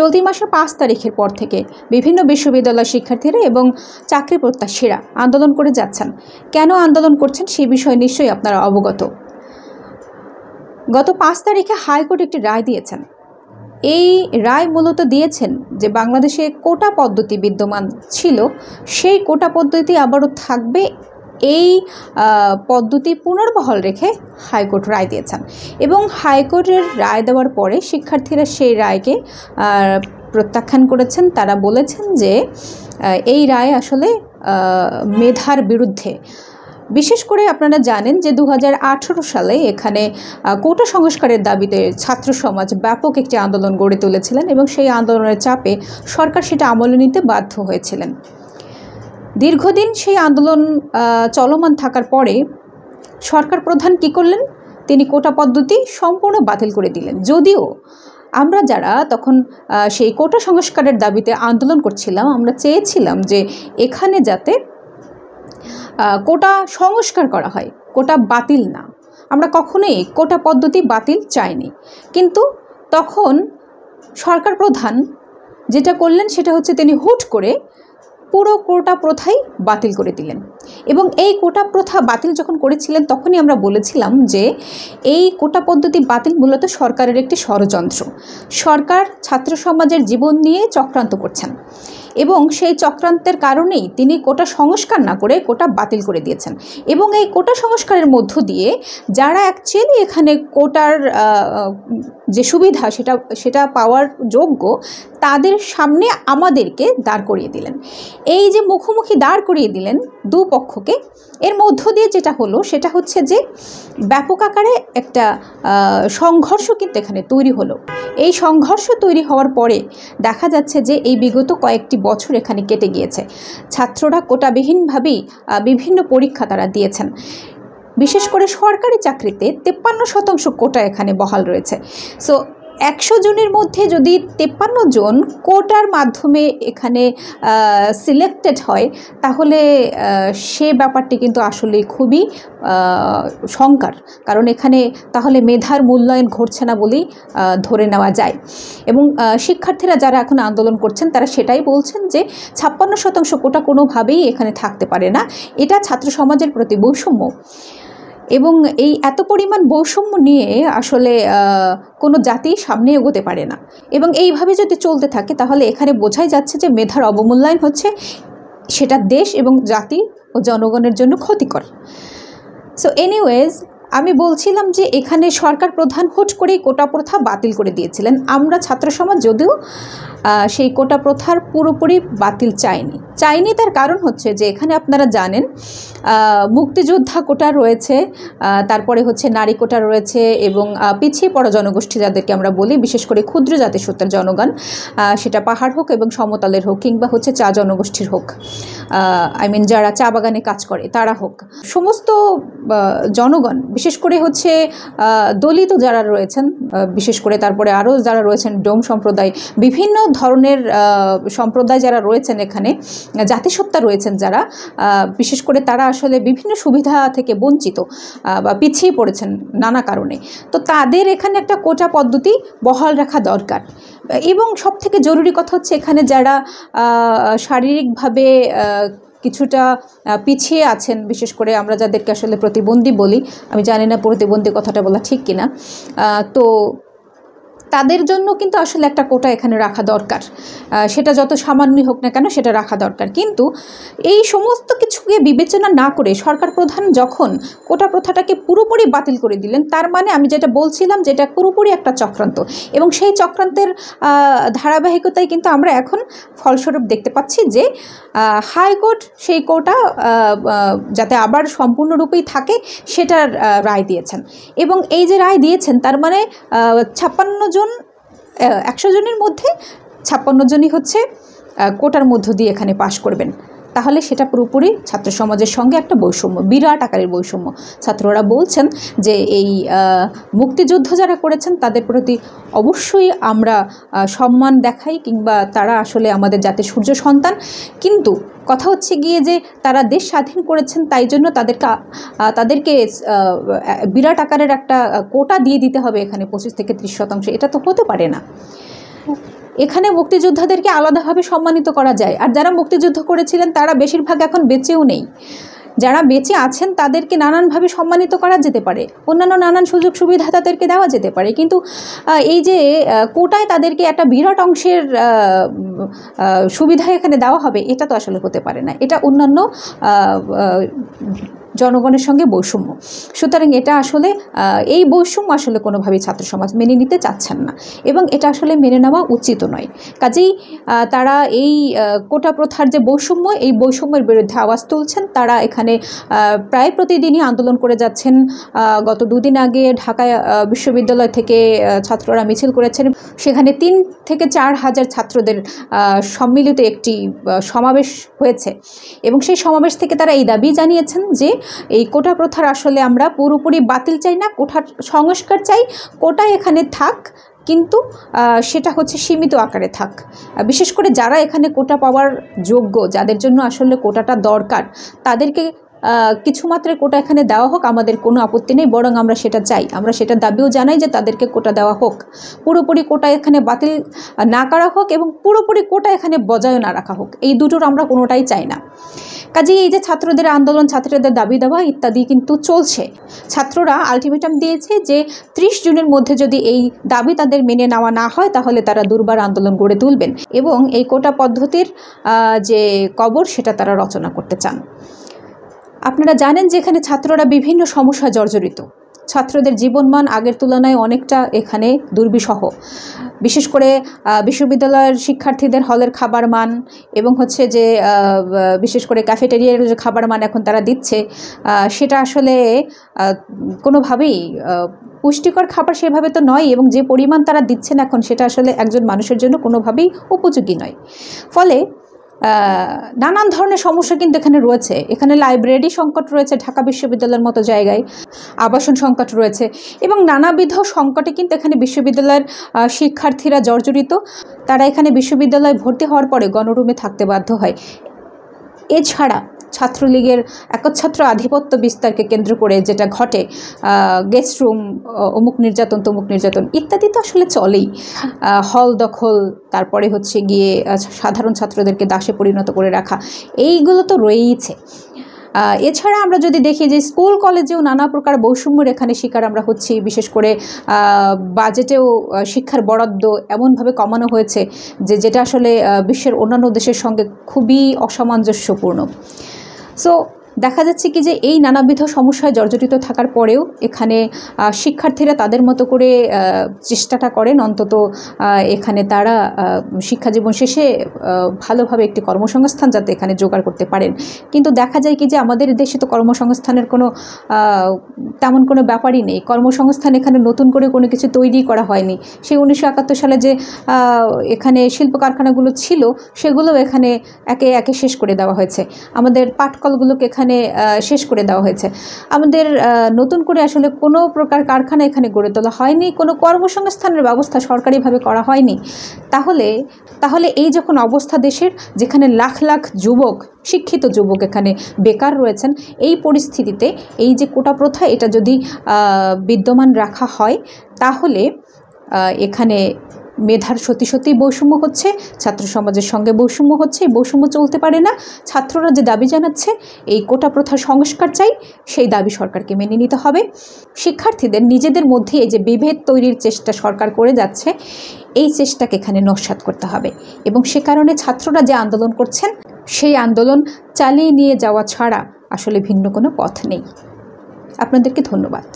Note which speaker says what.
Speaker 1: চলতি মাসের 5 তারিখের পর থেকে বিভিন্ন বিশ্ববিদ্যালয় শিক্ষার্থীরা এবং চাকরি প্রত্যাশীরা আন্দোলন করে যাচ্ছেন। কেন আন্দোলন করছেন সেই বিষয়ে নিশ্চয়ই আপনারা অবগত। গত 5 তারিখে হাইকোর্ট একটি রায় দিয়েছেন। এই রায় মূলত দিয়েছেন যে বাংলাদেশে কোটা পদ্ধতি বিদ্যমান ছিল, সেই কোটা পদ্ধতি আবারও থাকবে, এই পদ্ধতি পুনর্বহাল রেখে হাইকোর্ট রায় দিয়েছেন। এবং হাইকোর্টের রায় দেওয়ার পরে শিক্ষার্থীরা সেই রায়কে প্রত্যাখ্যান করেছেন। তারা বলেছেন যে এই রায় আসলে মেধার বিরুদ্ধে। বিশেষ করে আপনারা জানেন যে 2018 সালে এখানে কোটা সংস্কারের দাবিতে ছাত্র সমাজ ব্যাপক একটি আন্দোলন গড়ে তুলেছিলেন এবং সেই আন্দোলনের চাপে সরকার সেটা আমলে নিতে বাধ্য হয়েছিলেন। দীর্ঘদিন সেই আন্দোলন চলমান থাকার পরে সরকার প্রধান কী করলেন? তিনি কোটা পদ্ধতি সম্পূর্ণ বাতিল করে দিলেন। যদিও আমরা যারা তখন সেই কোটা সংস্কারের দাবিতে আন্দোলন করছিলাম, আমরা চেয়েছিলাম যে এখানে যাতে কোটা সংস্কার করা হয়, কোটা বাতিল না। আমরা কখনোই কোটা পদ্ধতি বাতিল চাইনি। কিন্তু তখন সরকার প্রধান যেটা করলেন সেটা হচ্ছে তিনি হুট করে পুরো কোটা প্রথাই বাতিল করে দিলেন। এবং এই কোটা প্রথা বাতিল যখন করেছিলেন তখনই আমরা বলেছিলাম যে এই কোটা পদ্ধতি বাতিল মূলত সরকারের একটি ষড়যন্ত্র। সরকার ছাত্র সমাজের জীবন নিয়ে চক্রান্ত করছেন এবং সেই চক্রান্তের কারণেই তিনি কোটা সংস্কার না করে কোটা বাতিল করে দিয়েছেন। এবং এই কোটা সংস্কারের মধ্য দিয়ে যারা অ্যাকচুয়ালি এখানে কোটার যে সুবিধা সেটা পাওয়ার যোগ্য, তাদের সামনে আমাদেরকে দাঁড় করিয়ে দিলেন। এই যে মুখোমুখি দাঁড় করিয়ে দিলেন দুপক্ষকে, এর মধ্য দিয়ে যেটা হলো সেটা হচ্ছে যে ব্যাপক আকারে একটা সংঘর্ষ কিন্তু এখানে তৈরি হলো। এই সংঘর্ষ তৈরি হওয়ার পরে দেখা যাচ্ছে যে এই বিগত কয়েকটি বছর এখানে কেটে গিয়েছে। ছাত্ররা কোটাবিহীনভাবেই বিভিন্ন পরীক্ষা তারা দিয়েছেন। বিশেষ করে সরকারি চাকরিতে 53% কোটা এখানে বহাল রয়েছে। সো 100 জনের মধ্যে যদি 53 জন কোটার মাধ্যমে এখানে সিলেক্টেড হয়, তাহলে সে ব্যাপারটি কিন্তু আসলে খুবই শঙ্কার। কারণ এখানে তাহলে মেধার মূল্যায়ন ঘটছে না বলেই ধরে নেওয়া যায়। এবং শিক্ষার্থীরা যারা এখন আন্দোলন করছেন তারা সেটাই বলছেন যে 56% কোটা কোনোভাবেই এখানে থাকতে পারে না। এটা ছাত্র সমাজের প্রতি বৈষম্য। এবং এই এত পরিমাণ বৈষম্য নিয়ে আসলে কোনো জাতি সামনে এগোতে পারে না। এবং এইভাবে যদি চলতে থাকে তাহলে এখানে বোঝাই যাচ্ছে যে মেধার অবমূল্যায়ন হচ্ছে, সেটা দেশ এবং জাতি ও জনগণের জন্য ক্ষতিকর। সো এনিওয়েজ, আমি বলছিলাম যে এখানে সরকার প্রধান হুট করেই কোটা প্রথা বাতিল করে দিয়েছিলেন। আমরা ছাত্র সমাজ যদিও সেই কোটা প্রথার পুরোপুরি বাতিল চাইনি। তার কারণ হচ্ছে যে এখানে আপনারা জানেন মুক্তিযোদ্ধা কোটা রয়েছে, তারপরে হচ্ছে নারী কোটা রয়েছে এবং পিছিয়ে পড়া জনগোষ্ঠী যাদেরকে আমরা বলি, বিশেষ করে ক্ষুদ্র জাতিসত্তার জনগণ, সেটা পাহাড় হোক এবং সমতলের হোক কিংবা হচ্ছে চা জনগোষ্ঠীর হোক, যারা চা বাগানে কাজ করে তারা হোক, সমস্ত জনগণ, বিশেষ করে হচ্ছে দলিত যারা রয়েছেন, বিশেষ করে তারপরে আরও যারা রয়েছেন ডোম সম্প্রদায়, বিভিন্ন ধরনের সম্প্রদায় যারা রয়েছেন এখানে, জাতিসত্তা রয়েছেন যারা, বিশেষ করে তারা আসলে বিভিন্ন সুবিধা থেকে বঞ্চিত বা পিছিয়ে পড়েছেন নানা কারণে। তো তাদের এখানে একটা কোটা পদ্ধতি বহাল রাখা দরকার। এবং সবথেকে জরুরি কথা হচ্ছে এখানে যারা শারীরিকভাবে কিছুটা পিছিয়ে আছেন, বিশেষ করে আমরা যাদেরকে আসলে প্রতিবন্ধী বলি, আমি জানি না প্রতিবন্ধী কথাটা বলা ঠিক কিনা, তো তাদের জন্য কিন্তু আসলে একটা কোটা এখানে রাখা দরকার। সেটা যত সামান্যই হোক না কেন সেটা রাখা দরকার। কিন্তু এই সমস্ত কিছুকে বিবেচনা না করে সরকার প্রধান যখন কোটা প্রথাটাকে পুরোপুরি বাতিল করে দিলেন, তার মানে আমি যেটা বলছিলাম যেটা পুরোপুরি একটা চক্রান্ত। এবং সেই চক্রান্তের ধারাবাহিকতায় কিন্তু আমরা এখন ফলস্বরূপ দেখতে পাচ্ছি যে হাইকোর্ট সেই কোটা যাতে আবার সম্পূর্ণরূপেই থাকে সেটার রায় দিয়েছেন। এবং এই যে রায় দিয়েছেন তার মানে 100 জনের মধ্যে 56 জনই হচ্ছে কোটার মধ্য দিয়ে এখানে পাশ করবেন। তাহলে সেটা পুরোপুরি ছাত্র সমাজের সঙ্গে একটা বৈষম্য, বিরাট আকারের বৈষম্য। ছাত্ররা বলছেন যে এই মুক্তিযুদ্ধ যারা করেছেন তাদের প্রতি অবশ্যই আমরা সম্মান দেখাই, কিংবা তারা আসলে আমাদের জাতির সূর্য সন্তান। কিন্তু কথা হচ্ছে গিয়ে যে তারা দেশ স্বাধীন করেছেন, তাই জন্য তাদেরকে বিরাট আকারের একটা কোটা দিয়ে দিতে হবে এখানে 25 থেকে 30%। এটা তো হতে পারে না। এখানে মুক্তিযোদ্ধাদেরকে আলাদাভাবে সম্মানিত করা যায়, আর যারা মুক্তিযুদ্ধ করেছিলেন তারা বেশিরভাগ এখন বেঁচেও নেই। যারা বেঁচে আছেন তাদেরকে নানানভাবে সম্মানিত করা যেতে পারে, অন্যান্য নানান সুযোগ সুবিধা তাদেরকে দেওয়া যেতে পারে, কিন্তু এই যে কোটায় তাদেরকে একটা বিরাট অংশের সুবিধা এখানে দেওয়া হবে, এটা তো আসলে হতে পারে না। এটা অন্যান্য জনগণের সঙ্গে বৈষম্য। সুতরাং এটা আসলে এই বৈষম্য আসলে কোনোভাবেই ছাত্র সমাজ মেনে নিতে চাচ্ছেন না, এবং এটা আসলে মেনে নেওয়া উচিত নয়। কাজেই তারা এই কোটা প্রথার যে বৈষম্য, এই বৈষম্যের বিরুদ্ধে আওয়াজ তুলছেন। তারা এখানে প্রায় প্রতিদিনই আন্দোলন করে যাচ্ছেন। গত দুদিন আগে ঢাকায় বিশ্ববিদ্যালয় থেকে ছাত্ররা মিছিল করেছেন, সেখানে 3 থেকে 4 হাজার ছাত্রদের সম্মিলিত একটি সমাবেশ হয়েছে, এবং সেই সমাবেশ থেকে তারা এই দাবি জানিয়েছেন যে এই কোটা প্রথার আসলে আমরা পুরোপুরি বাতিল চাই না, কোটার সংস্কার চাই, কোটা এখানে থাক, কিন্তু সেটা হচ্ছে সীমিত আকারে থাক। বিশেষ করে যারা এখানে কোটা পাওয়ার যোগ্য, যাদের জন্য আসলে কোটাটা দরকার, তাদেরকে কিছু মাত্রায় কোটা এখানে দেওয়া হোক, আমাদের কোনো আপত্তি নেই, বরং আমরা সেটা চাই। আমরা সেটা দাবিও জানাই যে তাদেরকে কোটা দেওয়া হোক, পুরোপুরি কোটা এখানে বাতিল না করা হোক, এবং পুরোপুরি কোটা এখানে বজায় না রাখা হোক। এই দুটোর আমরা কোনোটাই চাই না। কাজেই এই যে ছাত্রদের আন্দোলন, ছাত্রদের দাবি দেওয়া ইত্যাদি কিন্তু চলছে। ছাত্ররা আলটিমেটাম দিয়েছে যে 30 জুনের মধ্যে যদি এই দাবি তাদের মেনে নেওয়া না হয়, তাহলে তারা দুর্বার আন্দোলন গড়ে তুলবেন, এবং এই কোটা পদ্ধতির যে কবর, সেটা তারা রচনা করতে চান। আপনারা জানেন যে এখানে ছাত্ররা বিভিন্ন সমস্যায় জর্জরিত। ছাত্রদের জীবনমান আগের তুলনায় অনেকটা এখানে দুর্বিষহ। বিশেষ করে বিশ্ববিদ্যালয়ের শিক্ষার্থীদের হলের খাবার মান, এবং হচ্ছে যে বিশেষ করে ক্যাফেটেরিয়ার যে খাবার মান এখন তারা দিচ্ছে, সেটা আসলে কোনোভাবেই পুষ্টিকর খাবার সেভাবে তো নয়, এবং যে পরিমাণ তারা দিচ্ছেন এখন, সেটা আসলে একজন মানুষের জন্য কোনোভাবেই উপযোগী নয়। ফলে নানান ধরনের সমস্যা কিন্তু এখানে রয়েছে। এখানে লাইব্রেরি সংকট রয়েছে ঢাকা বিশ্ববিদ্যালয়ের মতো জায়গায়, আবাসন সংকট রয়েছে, এবং নানাবিধ সংকটে কিন্তু এখানে বিশ্ববিদ্যালয়ের শিক্ষার্থীরা জর্জরিত। তারা এখানে বিশ্ববিদ্যালয়ে ভর্তি হওয়ার পরে গণরুমে থাকতে বাধ্য হয়। এছাড়া ছাত্রলীগের একচ্ছত্র আধিপত্য বিস্তারকে কেন্দ্র করে যেটা ঘটে, গেস্ট রুম, অমুক নির্যাতন তমুক নির্যাতন ইত্যাদি তো আসলে চলেই। হল দখল, তারপরে হচ্ছে গিয়ে সাধারণ ছাত্রদেরকে দাসে পরিণত করে রাখা, এইগুলো তো রয়েইছে। এছাড়া আমরা যদি দেখি যে স্কুল কলেজেও নানা প্রকার বৈষম্যের এখানে শিকার আমরা হচ্ছি। বিশেষ করে বাজেটেও শিক্ষার বরাদ্দ এমনভাবে কমানো হয়েছে যে যেটা আসলে বিশ্বের অন্যান্য দেশের সঙ্গে খুবই অসামঞ্জস্যপূর্ণ। সো দেখা যাচ্ছে কি যে এই নানাবিধ সমস্যায় জর্জরিত থাকার পরেও এখানে শিক্ষার্থীরা তাদের মতো করে চেষ্টাটা করেন, অন্তত এখানে তারা শিক্ষাজীবন শেষে ভালোভাবে একটি কর্মসংস্থান যাতে এখানে জোগাড় করতে পারেন। কিন্তু দেখা যায় কি যে আমাদের দেশে তো কর্মসংস্থানের কোনো তেমন কোনো ব্যাপারই নেই। কর্মসংস্থান এখানে নতুন করে কোনো কিছু তৈরি করা হয়নি। সেই 1971 সালে যে এখানে শিল্প কারখানাগুলো ছিল, সেগুলো এখানে একে একে শেষ করে দেওয়া হয়েছে। আমাদের পাটকলগুলোকে এখানে শেষ করে দেওয়া হয়েছে। আমাদের নতুন করে আসলে কোনো প্রকার কারখানা এখানে গড়ে তোলা হয়নি, কোনো কর্মসংস্থানের ব্যবস্থা সরকারিভাবে করা হয়নি। তাহলে এই যখন অবস্থা দেশের, যেখানে লাখ লাখ যুবক, শিক্ষিত যুবক এখানে বেকার রয়েছেন, এই পরিস্থিতিতে এই যে কোটা প্রথা, এটা যদি বিদ্যমান রাখা হয়, তাহলে এখানে মেধার সত্যি বৈষম্য হচ্ছে, ছাত্র সমাজের সঙ্গে বৈষম্য হচ্ছে। এই বৈষম্য চলতে পারে না। ছাত্ররা যে দাবি জানাচ্ছে এই কোটা প্রথার সংস্কার চাই, সেই দাবি সরকারকে মেনে নিতে হবে। শিক্ষার্থীদের নিজেদের মধ্যে এই যে বিভেদ তৈরির চেষ্টা সরকার করে যাচ্ছে, এই চেষ্টাকে এখানে নস্যাৎ করতে হবে, এবং সে কারণে ছাত্ররা যে আন্দোলন করছেন, সেই আন্দোলন চালিয়ে নিয়ে যাওয়া ছাড়া আসলে ভিন্ন কোনো পথ নেই। আপনাদেরকে ধন্যবাদ।